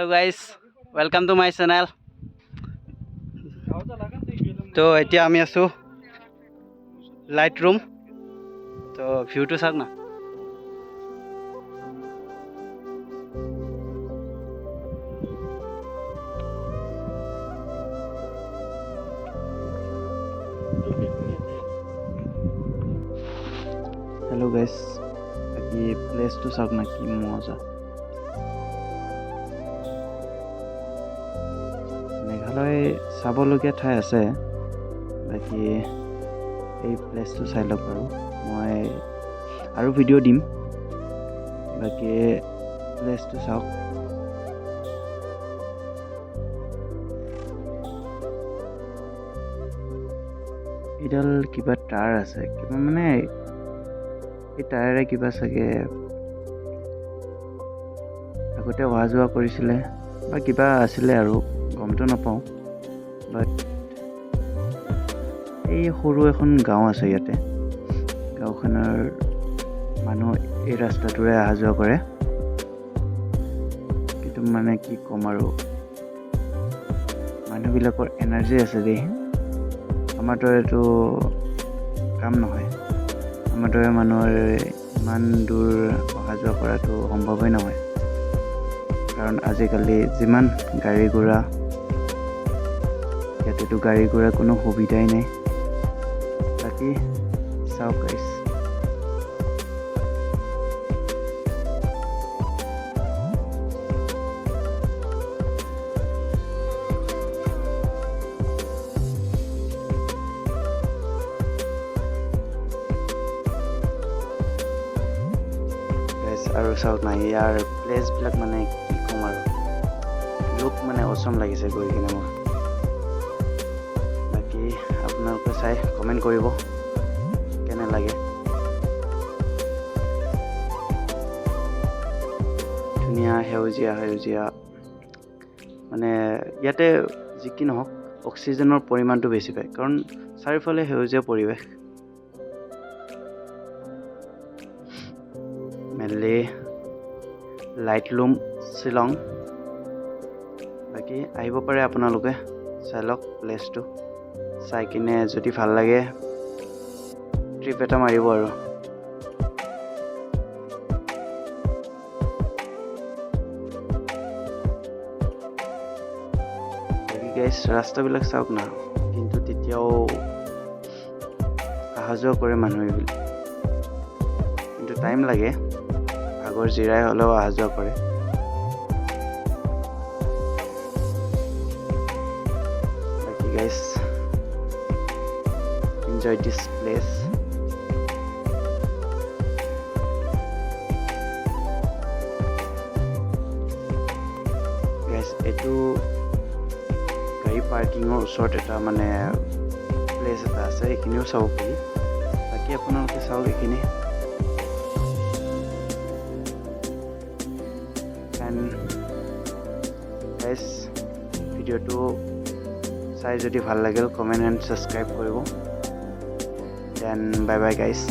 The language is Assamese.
Hello guys, welcome to my channel. তো এতিয়া আমি আছো লাইট রুম। তো ভিউটো চাওক না। हेलो गाइस, बाकी प्लेस तो चाওক না কি মজা। মেঘালয় চাবলগীয়া ঠাই আছে, বাকি এই প্লেসটো চাই লওক বাৰু। মই আৰু ভিডিঅ' দিম, বাকি প্লেসটো চাওক। এডাল কিবা তাৰ আছে, কিবা মানে এই তাৰেৰে কিবা চাগে আগতে অহা যোৱা কৰিছিলে বা কিবা আছিলে আৰু গমটো নাপাওঁ। বাট এই সৰু এখন গাঁও আছে ইয়াতে। গাঁওখনৰ মানুহ এই ৰাস্তাটোৰে অহা যোৱা কৰে, কিন্তু মানে কি ক'ম আৰু, মানুহবিলাকৰ এনাৰ্জি আছে দেই। আমাৰ দৰেতো কাম নহয়, আমাৰ দৰে মানুহৰ ইমান দূৰ অহা যোৱা কৰাটো সম্ভৱেই নহয়, কাৰণ আজিকালি যিমান গাড়ী ঘোঁৰা, ইয়াতেতো গাড়ী ঘোঁৰা কোনো সুবিধাই নাই। বাকী চাওক গাইছ, আৰু চাওক না ইয়াৰ প্লেচবিলাক, মানে কি ক'ম আৰু, লুক মানে অচম লাগিছে গৈ কিনে মোৰ। বাকী আপোনালোকে চাই কমেণ্ট কৰিব কেনে লাগে। ধুনীয়া সেউজীয়া সেউজীয়া, মানে ইয়াতে যি কি নহওক অক্সিজেনৰ পৰিমাণটো বেছি পায়, কাৰণ চাৰিওফালে সেউজীয়া পৰিৱেশ। Mainly Laitlum Shillong. বাকী আহিব পাৰে আপোনালোকে, চাই লওক প্লেচটো। চাই কিনে যদি ভাল লাগে ট্ৰিপ এটা মাৰিব আৰু। বাকী গাইছ, ৰাস্তাবিলাক চাওক না, কিন্তু তেতিয়াও অহা যোৱা কৰে মানুহ এইবিলাক, কিন্তু টাইম লাগে, আগৰ জিৰাই হ'লেও অহা যোৱা কৰে। বাকী গাইছ, এনজয় দিছ প্লেচ। গাইছ, এইটো গাড়ী পাৰ্কিঙৰ ওচৰত এটা মানে প্লেচ এটা আছে, এইখিনিও চাব পাৰি। বাকী আপোনালোকে চাওক এইখিনি। গাইছ, ভিডিঅ'টো চাই যদি ভাল লাগিল কমেণ্ট এণ্ড ছাবস্ক্ৰাইব কৰিব। দেন বাই বাই গাইছ।